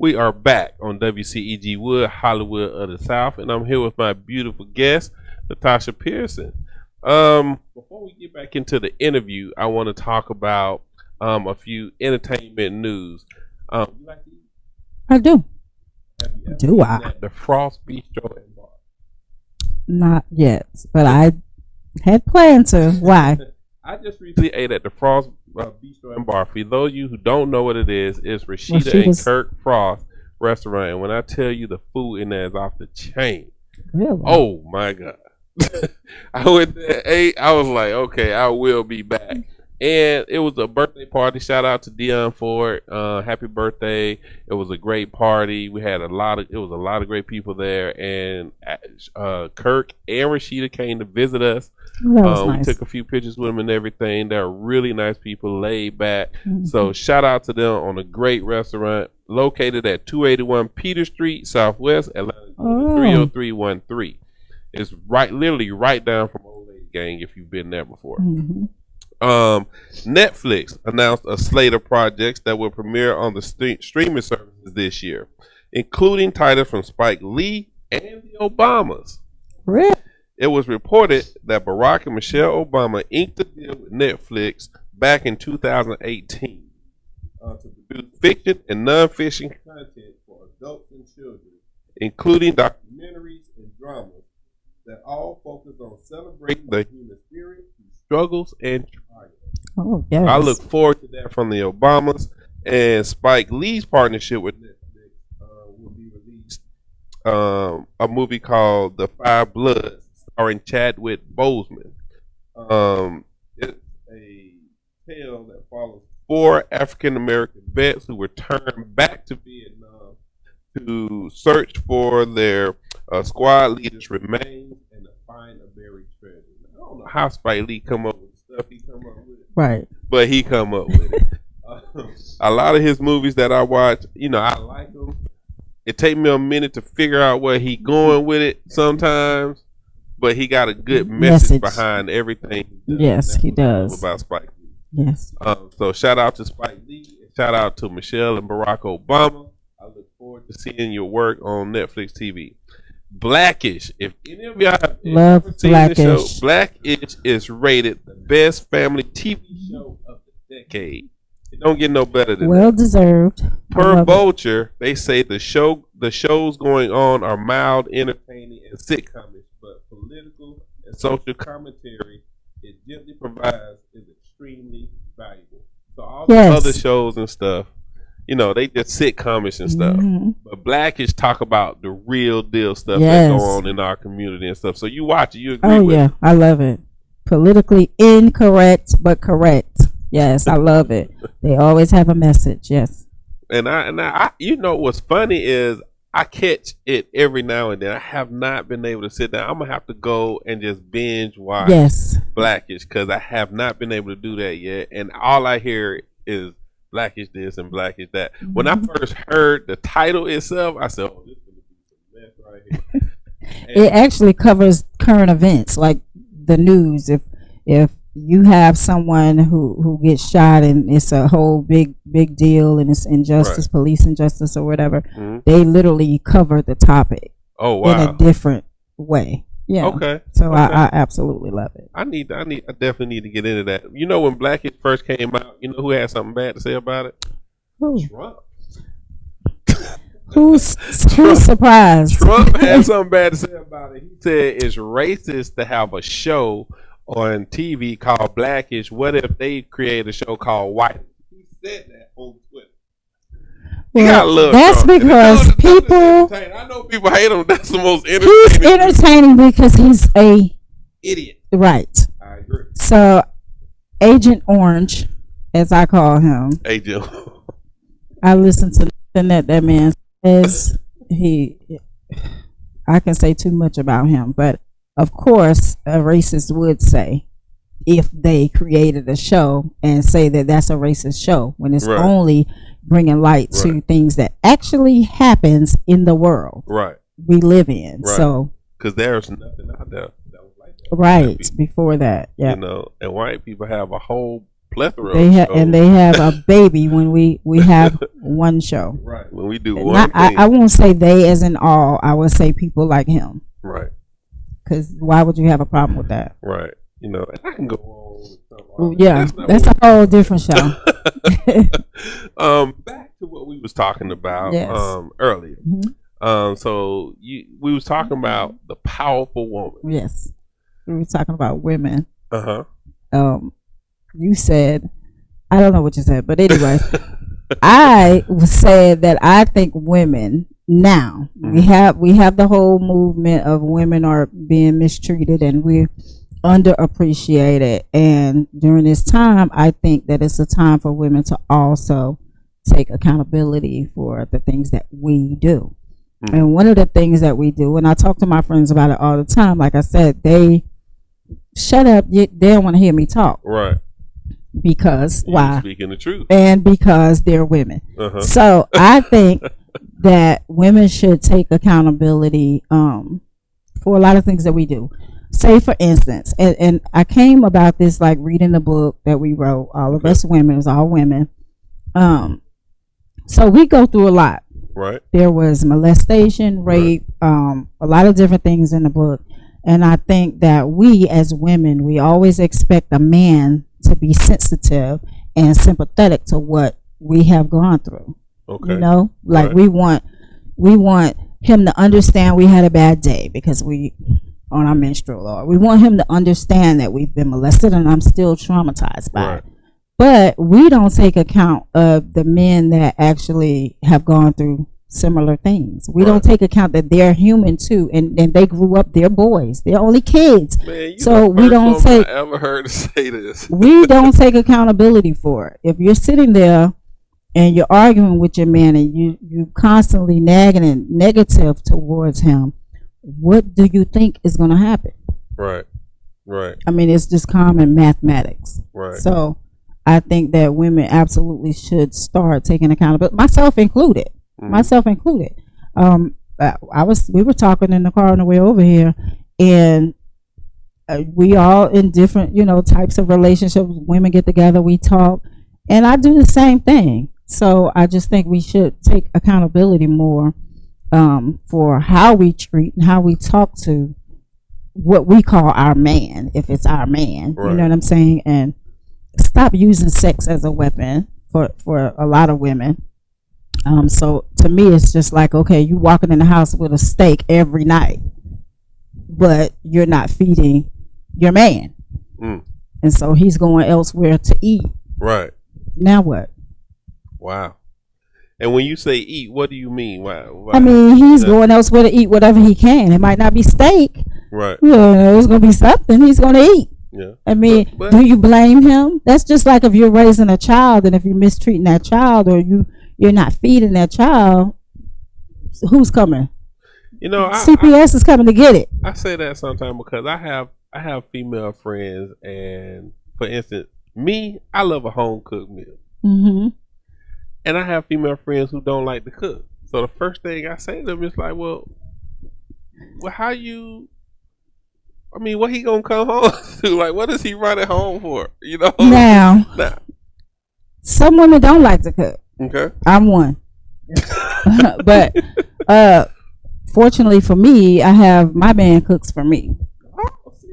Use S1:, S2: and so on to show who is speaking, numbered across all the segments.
S1: We are back on WCEGwood Hollywood of the South, and I'm here with my beautiful guest, Natasha Pearson. Before we get back into the interview, I want to talk about a few entertainment news. You like to eat?
S2: I do.
S1: Have you ever
S2: Do
S1: eaten
S2: I?
S1: at the Frost Bistro and Bar?
S2: Not yet, but I had planned to. Why?
S1: I just recently ate at the Frost Bistro and Bar. For those of you who don't know what it is, it's Rashida and Kirk Frost restaurant. And when I tell you the food in there is off the chain,
S2: Really?
S1: oh my God. I went there, ate, I was like, okay, I will be back. And it was a birthday party. Shout out to Dion Ford. Happy birthday. It was a great party. We had it was a lot of great people there. And Kirk and Rashida came to visit us.
S2: Oh, that was nice.
S1: We took a few pictures with them and everything. They're really nice people, laid back.
S2: Mm-hmm.
S1: So shout out to them on a great restaurant located at 281 Peter Street, Southwest Atlanta, 30313. It's literally right down from Old Lady Gang if you've been there before.
S2: Mm-hmm.
S1: Netflix announced a slate of projects that will premiere on the streaming services this year, including titles from Spike Lee and the Obamas.
S2: Really?
S1: It was reported that Barack and Michelle Obama inked a deal with Netflix back in 2018 to produce fiction and non-fiction content for adults and children, including documentaries and dramas that all focus on celebrating the human spirit, struggles, and triumphs.
S2: Oh, yes.
S1: I look forward to that from the Obamas. And Spike Lee's partnership with Netflix will be released a movie called The Five Bloods, starring Chadwick Boseman. It's a tale that follows 4 African American vets who returned back to Vietnam to search for their squad leaders' remains and to find a buried treasure. I don't know how Spike Lee come up with the stuff he come up with.
S2: Right.
S1: But he come up with it. A lot of his movies that I watch, I like them. It take me a minute to figure out where he going with it sometimes, but he got a good message behind everything.
S2: Yes, he does.
S1: About Spike Lee.
S2: Yes.
S1: So shout out to Spike Lee. And shout out to Michelle and Barack Obama. I look forward to seeing your work on Netflix TV. Blackish. If any of y'all have
S2: Love
S1: ever seen
S2: Blackish.
S1: the show, Blackish is rated the best family TV show of the decade. It don't get no better than
S2: Well
S1: that.
S2: deserved.
S1: Per Vulture, they say the shows going on are mild, entertaining, and sitcomish, but political and social commentary it gently provides is extremely valuable. So all the other shows and stuff, they just sitcomish and stuff.
S2: Mm-hmm.
S1: But Blackish talk about the real deal stuff that go on in our community and stuff. So you watch it, you agree with it.
S2: I love it. Politically incorrect, but correct. Yes, I love it. They always have a message. Yes.
S1: And I what's funny is I catch it every now and then. I have not been able to sit down. I'm gonna have to go and just binge watch Blackish because I have not been able to do that yet. And all I hear is Blackish this and Blackish that. Mm-hmm. When I first heard the title itself, I said, "Oh, this is gonna be some mess right here." It actually covers
S2: current events, like the news. If you have someone who gets shot and it's a whole big deal and it's injustice, police injustice or whatever, they literally cover the topic.
S1: Oh wow!
S2: In a different way. Yeah.
S1: Okay.
S2: So I absolutely love it.
S1: I definitely need to get into that. When Blackish first came out, who had something bad to say about it?
S2: Who?
S1: Trump.
S2: Who's surprised?
S1: Trump had something bad to say about it. He said it's racist to have a show on TV called Blackish. What if they create a show called White? He said that on Twitter.
S2: Well, that's Trump. Because people.
S1: I know people hate him. That's the most entertaining.
S2: He's entertaining because he's a
S1: idiot.
S2: Right.
S1: I agree.
S2: So, Agent Orange, as I call him.
S1: Agent.
S2: I listen to nothing that man says. I can say too much about him, but of course, a racist would say if they created a show and say that that's a racist show when it's only bringing light to things that actually happens in the world we live in. So
S1: because there's nothing out there that was like that.
S2: Right before that, and
S1: white people have a whole plethora.
S2: They have a baby when we have one show.
S1: Right. when we do one thing.
S2: I won't say they as in all. I would say people like him.
S1: Right.
S2: Because why would you have a problem with that?
S1: Right. You know, and I can go on.
S2: Yeah, that's a whole different show.
S1: Back to what we was talking about
S2: Yes.
S1: earlier. So we was talking about the powerful woman.
S2: Yes. We were talking about women. You said, I don't know what you said, but anyway, I said that I think women now we have the whole movement of women are being mistreated and we're underappreciated, and during this time I think that it's a time for women to also take accountability for the things that we do. And one of the things that we do, and I talk to my friends about it all the time, like I said, they shut up, they don't want to hear me talk.
S1: Right.
S2: Because why?
S1: Speaking the truth.
S2: And because they're women. So I think that women should take accountability for a lot of things that we do. Say for instance, and I came about this like reading the book that we wrote, all of us women, it was all women. So we go through a lot.
S1: Right.
S2: There was molestation, rape, a lot of different things in the book. And I think that we as women, we always expect a man to be sensitive and sympathetic to what we have gone through. Okay. You know, like we want him to understand we had a bad day because we on our menstrual, or we want him to understand that we've been molested and I'm still traumatized by it. But we don't take account of the men that actually have gone through similar things. We don't take account that they're human too, and they grew up, they're boys, they're only kids.
S1: Man,
S2: so we don't take.
S1: I ever heard to say this.
S2: We don't take accountability for it. If you're sitting there and you're arguing with your man and you constantly nagging and negative towards him, what do you think is going to happen?
S1: Right.
S2: I mean, it's just common mathematics.
S1: Right.
S2: So I think that women absolutely should start taking accountability, myself included. We were talking in the car on the way over here, and we all in different, types of relationships. Women get together, we talk, and I do the same thing. So I just think we should take accountability more for how we treat and how we talk to what we call our man, if it's our man. Right. You know what I'm saying? And stop using sex as a weapon for a lot of women. So to me, it's just like, okay, you walking in the house with a steak every night, but you're not feeding your man. And so he's going elsewhere to eat.
S1: Right.
S2: Now what?
S1: Wow. And when you say eat, what do you mean? Wow.
S2: I mean, he's going elsewhere to eat whatever he can. It might not be steak.
S1: Right.
S2: It's going to be something he's going to eat.
S1: Yeah.
S2: I mean, but do you blame him? That's just like if you're raising a child and if you're mistreating that child or you're not feeding that child, who's coming? CPS is coming to get it.
S1: I say that sometimes because I have female friends, and for instance, me, I love a home cooked meal. Mm-hmm. And I have female friends who don't like to cook. So the first thing I say to them is like, well, how you? I mean, what he gonna come home to? Like, what is he running home for?
S2: Now, some women don't like to cook.
S1: Okay,
S2: I'm one. But fortunately for me, I have my man cooks for me.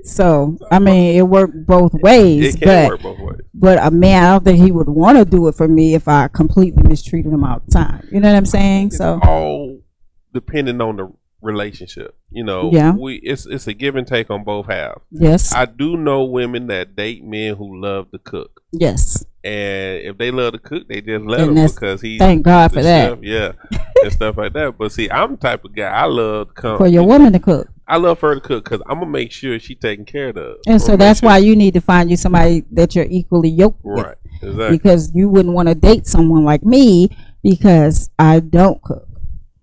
S2: So I mean, it worked both ways.
S1: It can work both ways.
S2: But a man, I don't think he would want to do it for me if I completely mistreated him all the time. You know what I'm saying?
S1: It's all depending on the relationship. It's a give and take on both halves.
S2: Yes.
S1: I do know women that date men who love to cook.
S2: Yes.
S1: And if they love to cook, they just love him because he's
S2: thank God for that.
S1: Chef, yeah, and stuff like that. But see, I'm the type of guy I love to come
S2: for your woman to cook.
S1: I love her to cook because I'm gonna make sure she's taken care of.
S2: And so that's why you need to find you somebody that you're equally yoked with.
S1: Right. Exactly.
S2: Because you wouldn't want to date someone like me because I don't cook.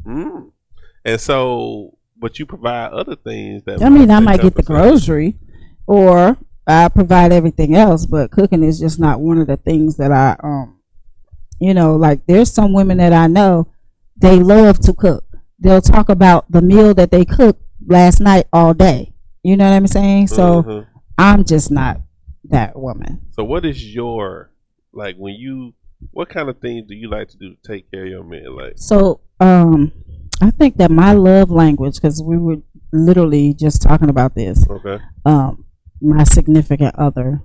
S1: And so, but you provide other things that
S2: I might get the grocery, or I provide everything else, but cooking is just not one of the things that I like there's some women that I know, they love to cook. They'll talk about the meal that they cooked last night all day. You know what I'm saying? So I'm just not that woman.
S1: So what is your, like, when you What kind of things do you like to do to take care of your man? Like,
S2: so, I think that my love language, because we were literally just talking about this.
S1: Okay.
S2: My significant other.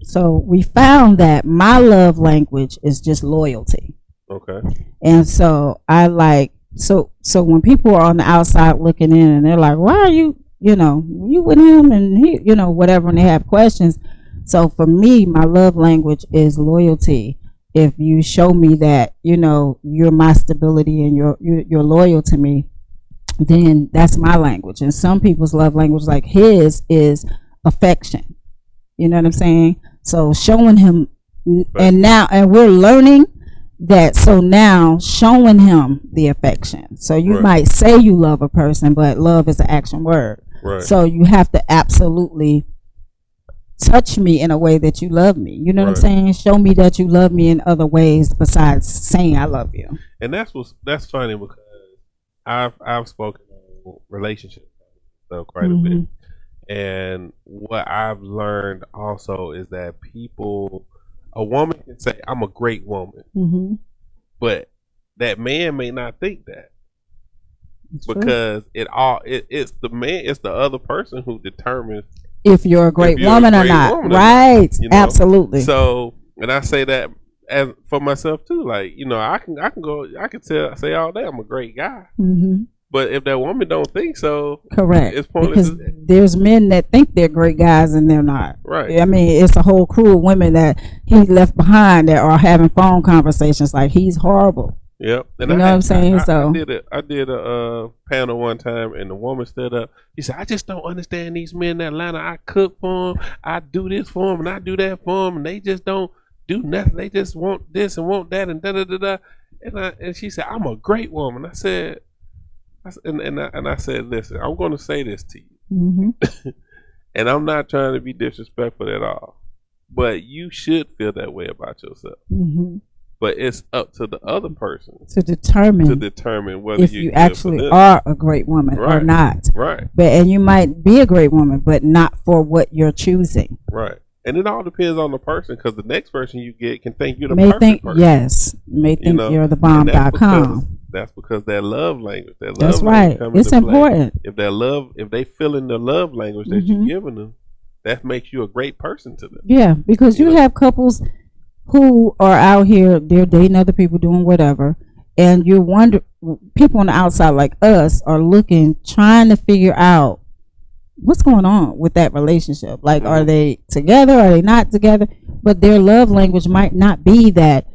S2: So we found that my love language is just loyalty.
S1: Okay.
S2: And so I like so when people are on the outside looking in and they're like, why are you you with him and he whatever, and they have questions. So for me, my love language is loyalty. If you show me that you're my stability and you're loyal to me, then that's my language. And some people's love language, like his, is affection. You know what I'm saying? So showing him, and we're learning that. So now showing him the affection. So you might say you love a person, but love is an action word.
S1: Right.
S2: So you have to absolutely touch me in a way that you love me. You know what I'm saying? Show me that you love me in other ways besides saying I love you.
S1: And that's funny because I've spoken on relationship stuff quite a bit. And what I've learned also is that a woman can say, I'm a great woman, but that man may not think that. It's because true. It's the other person who determines
S2: if you're a great woman or not. Right. Absolutely.
S1: So, and I say that as for myself too. Like, I can say all day I'm a great guy. But if that woman don't think so,
S2: correct.
S1: It's pointless.
S2: Because there's men that think they're great guys and they're not.
S1: Right.
S2: I mean, it's a whole crew of women that he left behind that are having phone conversations like he's horrible.
S1: Yep. And
S2: you know what I'm saying?
S1: I did a panel one time, and the woman stood up. She said, I just don't understand these men in Atlanta. I cook for them. I do this for them, and I do that for them, and they just don't do nothing. They just want this and want that, and da-da-da-da. And she said, I'm a great woman. I said, listen, I'm going to say this to you. And I'm not trying to be disrespectful at all, but you should feel that way about yourself. But it's up to the other person
S2: to determine
S1: whether
S2: if you actually are a great woman or not.
S1: Right.
S2: And you might be a great woman, but not for what you're choosing.
S1: Right. And it all depends on the person, because the next person you get can think you're the perfect person.
S2: Yes. May think you're the bomb.com.
S1: That's because that love language.
S2: That's right. It's important.
S1: If they feel in the love language that you're giving them, that makes you a great person to them.
S2: Yeah, because you have couples who are out here, they're dating other people, doing whatever, and you wonder, people on the outside like us are looking, trying to figure out what's going on with that relationship. Like, are they together? Are they not together? But their love language might not be that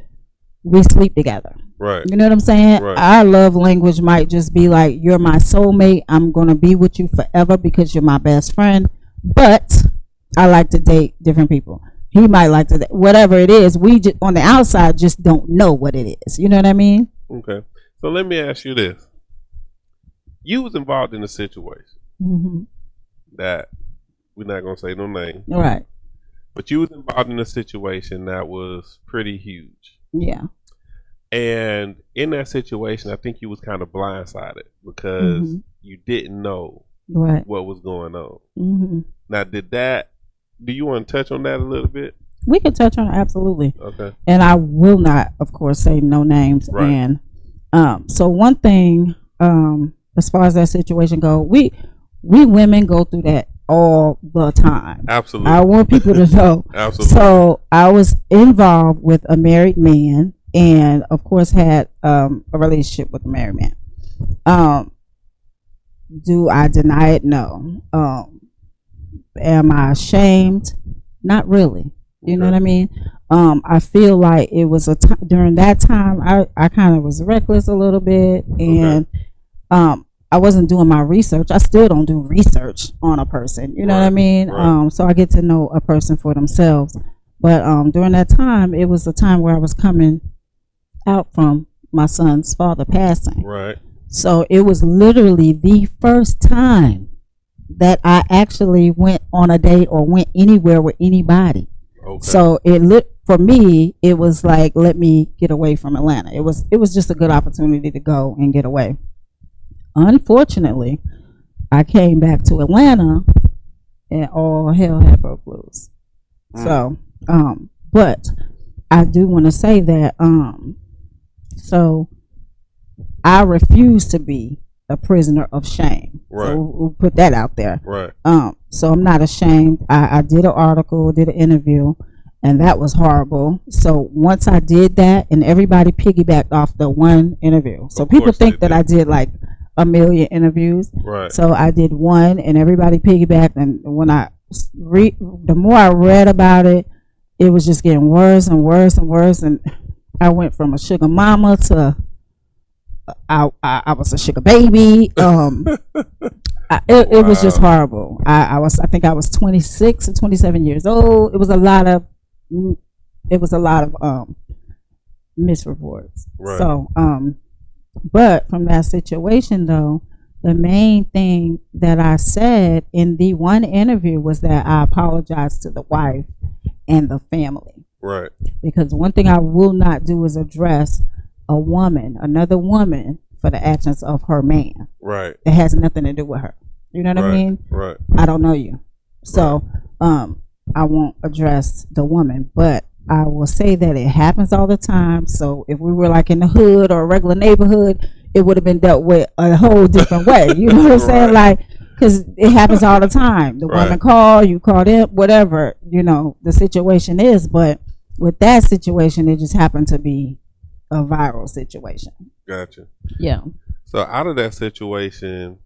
S2: we sleep together.
S1: Right.
S2: You know what I'm saying?
S1: Right.
S2: Our love language might just be like, you're my soulmate. I'm going to be with you forever because you're my best friend. But I like to date different people. He might like to, whatever it is, we just, on the outside, just don't know what it is. You know what I mean?
S1: Okay. So let me ask you this. You was involved in a situation that we're not going to say no name.
S2: Right.
S1: But you was involved in a situation that was pretty huge.
S2: Yeah.
S1: And in that situation, I think you was kind of blindsided because you didn't know what was going on. Now, do you want to touch on that a little bit?
S2: We can touch on it, absolutely.
S1: Okay.
S2: And I will not, of course, say no names.
S1: Right.
S2: And so one thing, as far as that situation goes, we women go through that all the time.
S1: Absolutely.
S2: I want people to know.
S1: Absolutely.
S2: So I was involved with a married man, and of course had a relationship with a married man. Do I deny it? No. Am I ashamed? Not really. You know what I mean? I feel like it was during that time I kind of was reckless a little bit, and I wasn't doing my research. I still don't do research on a person. You know what I mean?
S1: Right.
S2: So I get to know a person for themselves. But during that time, it was a time where I was coming out from my son's father passing.
S1: Right.
S2: So it was literally the first time that I actually went on a date or went anywhere with anybody. Okay. So for me, it was like, let me get away from Atlanta. It was just a good opportunity to go and get away. Unfortunately, I came back to Atlanta and all hell had broke loose. So, but I do want to say that so I refuse to be a prisoner of shame.
S1: Right.
S2: So we'll put that out there.
S1: Right.
S2: So I'm not ashamed. I did an article, did an interview, and that was horrible. So once I did that, and everybody piggybacked off the one interview. So people think that I did like a million interviews.
S1: Right.
S2: So I did one, and everybody piggybacked. And when the more I read about it, it was just getting worse and worse and worse. And I went from a sugar mama to I was a sugar baby. It was just horrible. I think I was 26 or 27 years old. It was a lot of misreports.
S1: Right.
S2: So but from that situation though, the main thing that I said in the one interview was that I apologized to the wife and the family.
S1: Right.
S2: Because one thing I will not do is address another woman, for the actions of her man.
S1: Right.
S2: It has nothing to do with her. You know what I mean?
S1: Right.
S2: I don't know you. So I won't address the woman, but I will say that it happens all the time. So if we were like in the hood or a regular neighborhood, it would have been dealt with a whole different way. You know what I'm saying? Like, because it happens all the time. The woman called, you called in, whatever, the situation is. But with that situation, it just happened to be a viral situation.
S1: Gotcha.
S2: Yeah.
S1: So out of that situation,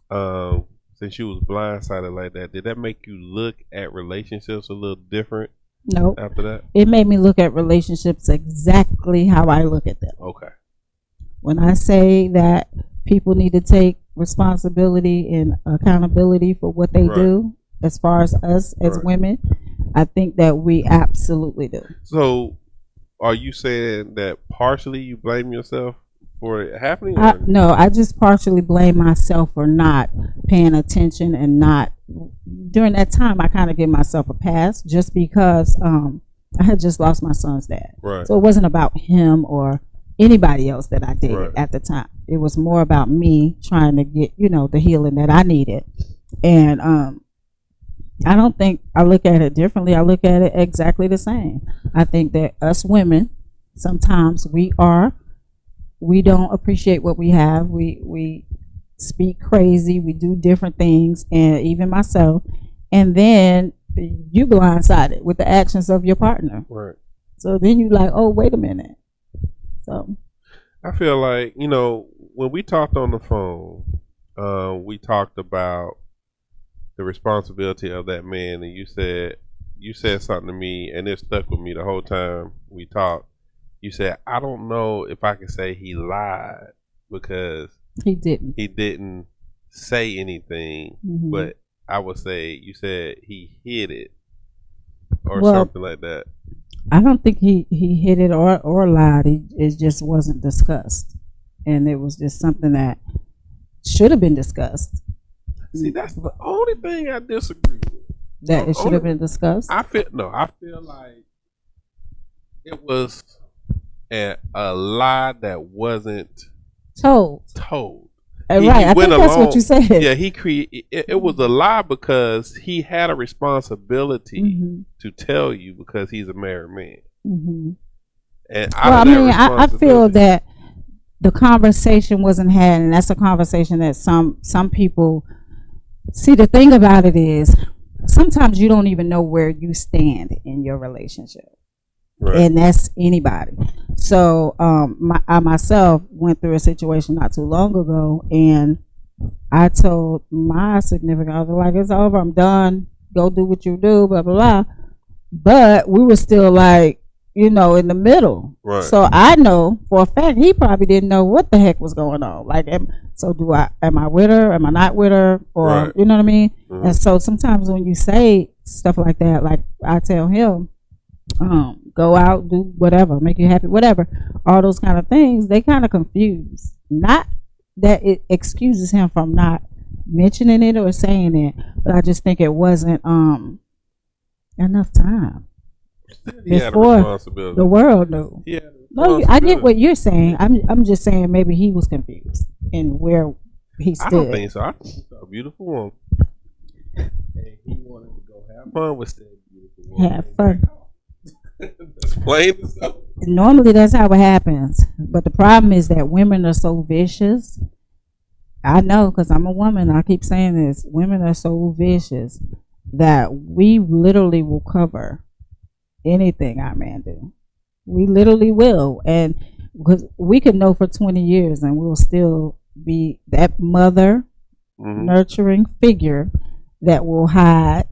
S1: since you was blindsided like that, did that make you look at relationships a little different?
S2: No.
S1: After that?
S2: It made me look at relationships exactly how I look at them.
S1: Okay.
S2: When I say that people need to take responsibility and accountability for what they do, as far as us as women, I think that we absolutely do.
S1: So are you saying that partially you blame yourself for it happening?
S2: No, I just partially blame myself for not paying attention and not. During that time, I kind of gave myself a pass just because I had just lost my son's dad.
S1: Right.
S2: So it wasn't about him or anybody else that I dated at the time. It was more about me trying to get, the healing that I needed. And I don't think I look at it differently. I look at it exactly the same. I think that us women, sometimes we don't appreciate what we have. We speak crazy. We do different things, and even myself. And then you blindsided with the actions of your partner.
S1: Right.
S2: So then you like, oh, wait a minute. So
S1: I feel like, when we talked on the phone, we talked about the responsibility of that man, and you said something to me, and it stuck with me the whole time we talked. You said, I don't know if I can say he lied because
S2: he
S1: didn't say anything, but I would say you said he hid it or something like that.
S2: I don't think he hid it or lied. It just wasn't discussed, and it was just something that should have been discussed.
S1: See, that's the only thing I disagree with.
S2: That it should have been discussed.
S1: I feel like it was a lie that wasn't told.
S2: Right, I think that's what you said.
S1: Yeah, it was a lie because he had a responsibility to tell you because he's a married man. And
S2: I feel that the conversation wasn't had, and that's a conversation that some people see. The thing about it is, sometimes you don't even know where you stand in your relationship. Right. And that's anybody. So I myself went through a situation not too long ago, and I told my significant other, like, it's over, I'm done, go do what you do, blah blah blah. But we were still like, in the middle. Right. So I know for a fact he probably didn't know what the heck was going on. Like, am I with her? Am I not with her? Or you know what I mean? Mm-hmm. And so sometimes when you say stuff like that, like I tell him, go out, do whatever, make you happy, whatever, all those kind of things, they kind of confuse. Not that it excuses him from not mentioning it or saying it, but I just think it wasn't enough time before the world knew. Yeah. No, I get what you're saying. I'm just saying maybe he was confused in where he stood.
S1: I don't think so. I think he saw a beautiful woman, and he wanted to go have fun with that beautiful woman.
S2: Have fun.
S1: That's plain and simple.
S2: Normally, that's how it happens. But the problem is that women are so vicious. I know because I'm a woman. I keep saying this. Women are so vicious that we literally will cover anything our man do. We literally will. And because we could know for 20 years and we'll still be that mother, nurturing figure that will hide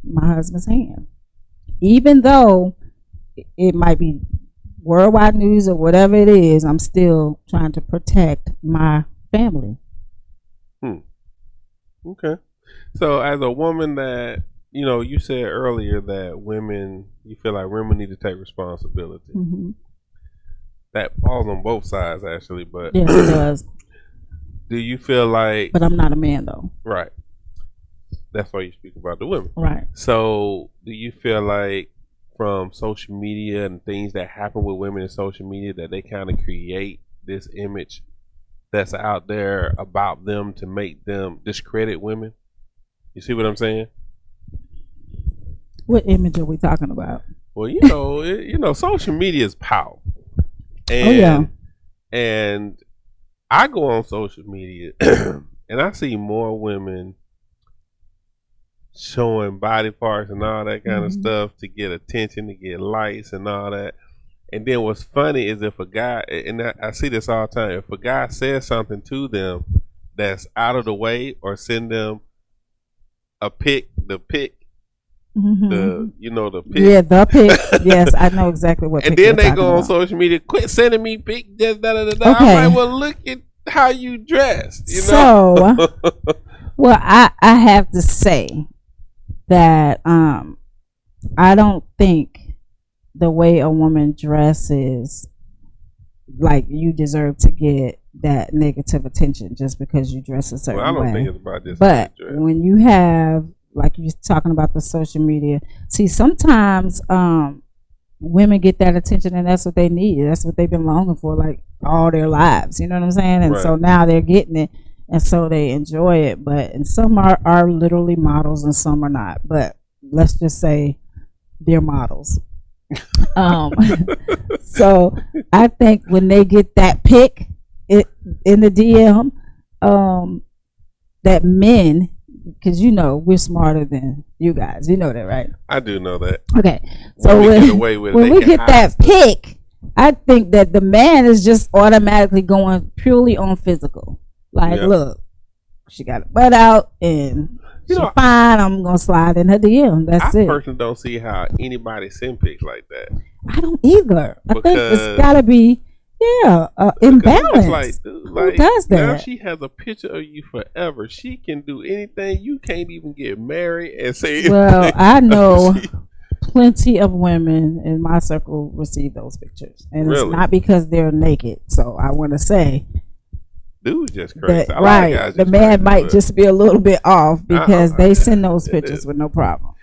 S2: my husband's hand. Even though it might be worldwide news or whatever it is, I'm still trying to protect my family.
S1: Okay. So as a woman that, you said earlier that you feel like women need to take responsibility. That falls on both sides actually, but
S2: yes, it does.
S1: Do you feel like...
S2: But I'm not a man though.
S1: Right. That's why you speak about the women.
S2: Right.
S1: So do you feel like from social media and things that happen with women in social media that they kind of create this image that's out there about them to make them discredit women? You see what I'm saying?
S2: What image are we talking about?
S1: Well, social media is powerful. And I go on social media and I see more women showing body parts and all that kind of stuff to get attention, to get likes and all that. And then what's funny is if a guy, and I see this all the time, if a guy says something to them that's out of the way or send them the pic. The pic.
S2: Yeah, the pic. Yes, I know exactly what.
S1: And then they go on social media, quit sending me pic. Just Okay. I'm like, well, look at how you dress.
S2: So, well, I have to say that I don't think the way a woman dresses, like, you deserve to get that negative attention just because you dress a certain way.
S1: I don't think it's about this.
S2: But when you have, like you're talking about the social media, see, sometimes women get that attention and that's what they need. That's what they've been longing for, like, all their lives. You know what I'm saying? And so now they're getting it, and so they enjoy it. And some are literally models and some are not. But let's just say they're models. So I think when they get that pic in the DM, that men, because we're smarter than you guys, you know that, right?
S1: I do know that.
S2: Okay, so when we get that pic, I think that the man is just automatically going purely on physical. Like, look, she got a butt out and she's fine. I'm gonna slide in her DM. That's it. I personally
S1: don't see how anybody send pics like that.
S2: I don't either. I think it's gotta be imbalance.
S1: Like,
S2: who does that?
S1: Now she has a picture of you forever. She can do anything. You can't even get married and say.
S2: Well, I know plenty of women in my circle receive those pictures, and it's not because they're naked. So I want to say,
S1: dude's just crazy.
S2: Right, the man might just be a little bit off because they send those pictures with no problem.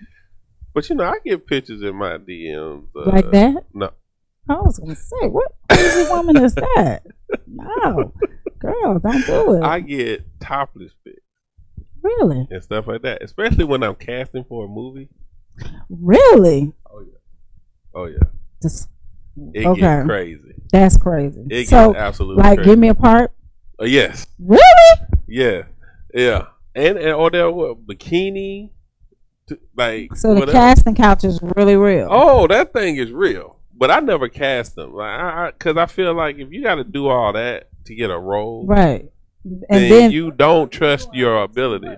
S1: But I get pictures in my DMs
S2: like that.
S1: No,
S2: I was gonna say, what crazy woman is that? No, girl, don't do it.
S1: I get topless pics.
S2: Really?
S1: And stuff like that, especially when I'm casting for a movie.
S2: Really?
S1: Oh yeah.
S2: It
S1: gets crazy.
S2: That's crazy.
S1: It gets absolutely
S2: like
S1: crazy.
S2: Give me a part.
S1: Yes.
S2: Really?
S1: Yeah. And or there bikini.
S2: So the casting couch is really real.
S1: Oh, that thing is real. But I never cast them, because I feel like if you got to do all that to get a role,
S2: right, and
S1: then you don't trust your ability,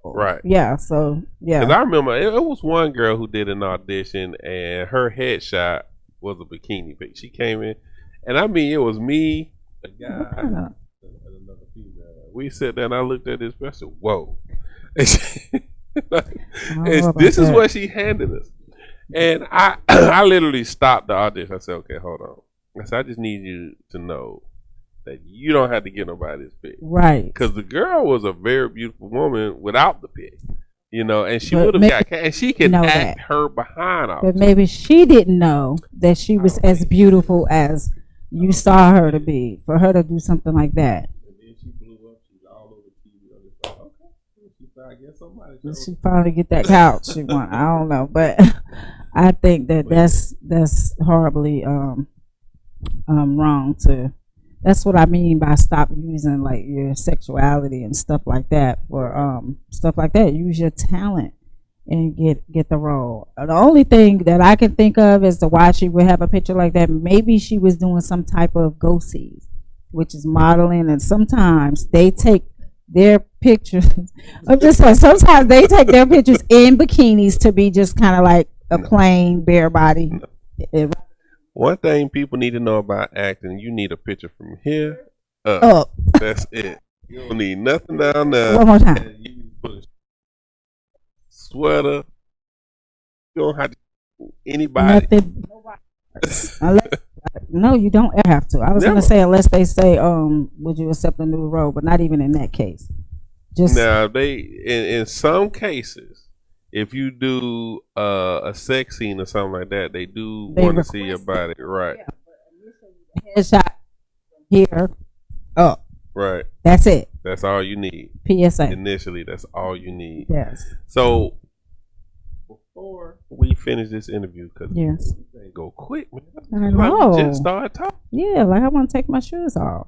S1: right?
S2: Yeah. So
S1: because I remember it was one girl who did an audition, and her headshot was a bikini pic. She came in, and I mean, it was me, a guy, and another female. We sat there, and I looked at this person. Whoa. This is what she handed us. And I literally stopped the audition. I said, okay, hold on. I said, I just need you to know that you don't have to get nobody's pic.
S2: Right.
S1: Because the girl was a very beautiful woman without the pic. And she would have got, and she can act her behind off.
S2: But maybe she didn't know that she was as beautiful as you saw her to be, for her to do something like that.
S1: And then she blew up. She's all over TV. I was like, okay, she's I guess somebody.
S2: She finally get that couch she want. I don't know, but I think that's horribly wrong to. That's what I mean by stop using like your sexuality and stuff like that for stuff like that. Use your talent and get the role. The only thing that I can think of is the why she would have a picture like that. Maybe she was doing some type of go-sees, which is modeling, and sometimes they take their pictures. I'm just saying, sometimes they take their pictures in bikinis to be just kind of like a plain bare body.
S1: One thing people need to know about acting, you need a picture from here up. That's it. You don't need nothing down there.
S2: One more time.
S1: You put a sweater. You don't have to anybody.
S2: No, you don't ever have to. I was going to say, unless they say, would you accept a new role? But not even in that case. Just
S1: now, they in some cases, if you do a sex scene or something like that, they do want to see your body, right?
S2: Yeah, headshot here, up.
S1: Right.
S2: That's it.
S1: That's all you need.
S2: PSA.
S1: Initially, that's all you need.
S2: Yes.
S1: So before we finish this interview, because they go quick, man.
S2: I know.
S1: Just start talking.
S2: Yeah, like I want to take my shoes off,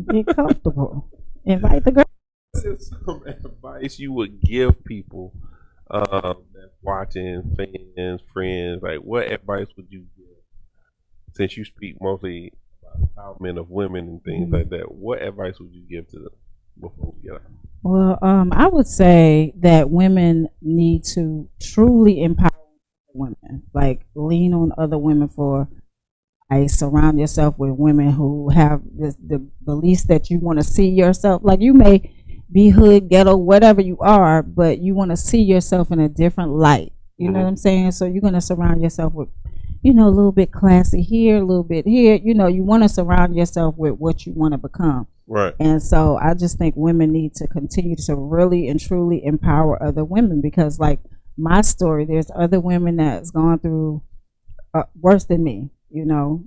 S2: get comfortable, invite the girl.
S1: What is some advice you would give people that's watching, fans, friends? Like, what advice would you give? Since you speak mostly about empowerment of women and things like that, what advice would you give to them before we get out?
S2: Well, I would say that women need to truly empower women, like lean on other women for. Surround yourself with women who have the beliefs that you want to see yourself. Like, you may be hood, ghetto, whatever you are, but you want to see yourself in a different light. You know what I'm saying? So you're going to surround yourself with, a little bit classy here, a little bit here. You want to surround yourself with what you want to become.
S1: Right.
S2: And so I just think women need to continue to really and truly empower other women, because like my story, there's other women that's gone through worse than me. You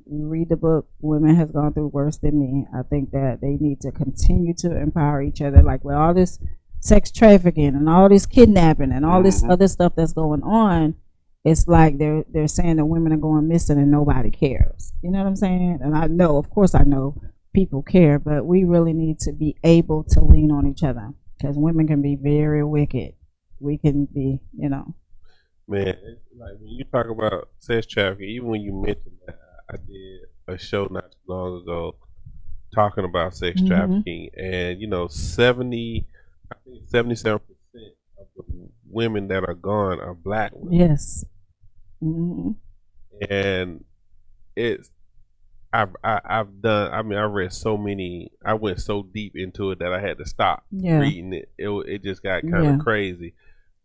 S2: read the book, Women Has Gone Through Worse Than Me. I think that they need to continue to empower each other. Like, with all this sex trafficking and all this kidnapping and all this other stuff that's going on, it's like they're saying that women are going missing and nobody cares. You know what I'm saying? And I know, of course I know people care, but we really need to be able to lean on each other, because women can be very wicked. We can be,
S1: Man, it's like when you talk about sex trafficking, even when you mentioned that, I did a show not too long ago talking about sex trafficking, and 77% of the women that are gone are black women.
S2: Yes.
S1: And it's I've done. I mean, I read so many. I went so deep into it that I had to stop reading it. It just got kind of crazy.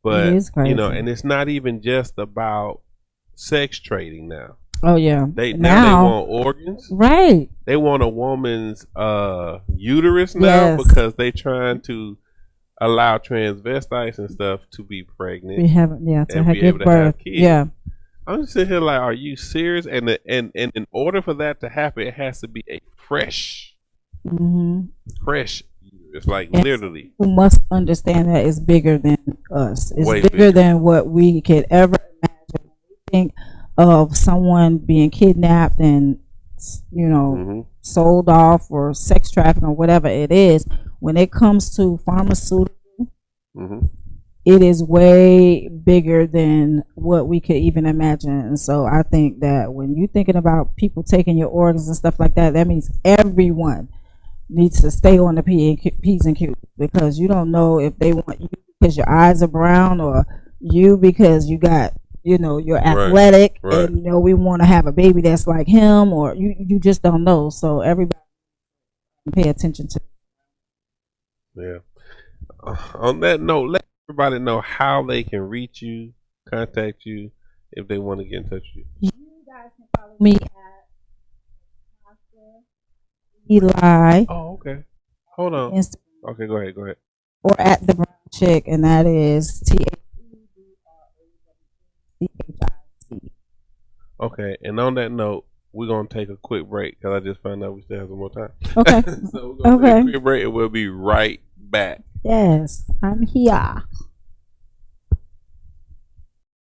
S1: But and it's not even just about sex trading now.
S2: Oh yeah.
S1: They want organs.
S2: Right.
S1: They want a woman's uterus now because they trying to allow transvestites and stuff to be pregnant.
S2: We haven't to have give birth. Have kids. Yeah.
S1: I'm just sitting here like, are you serious? And in order for that to happen, it has to be a fresh uterus, like literally.
S2: We must understand that it's bigger than us. It's bigger than what we could ever imagine. Think of someone being kidnapped and sold off, or sex trafficking, or whatever it is. When it comes to pharmaceutical, it is way bigger than what we could even imagine. And so I think that when you're thinking about people taking your organs and stuff like that, that means everyone needs to stay on the P's and Q's, because you don't know if they want you because your eyes are brown, or you because you got you're athletic, and we want to have a baby that's like him, or you just don't know. So everybody pay attention to.
S1: Yeah. On that note, let everybody know how they can reach you, contact you, if they want to get in touch with you.
S2: You guys can follow me at Eli.
S1: Oh, okay. Hold on. Instagram. Okay, go ahead.
S2: Or at the Brown Chick, and that is THEBRAWCHIC.
S1: Okay, and on that note, we're gonna take a quick break because I just found out we still have some more time.
S2: Okay.
S1: So we're gonna take a quick break, and we'll be right back.
S2: Yes, I'm here.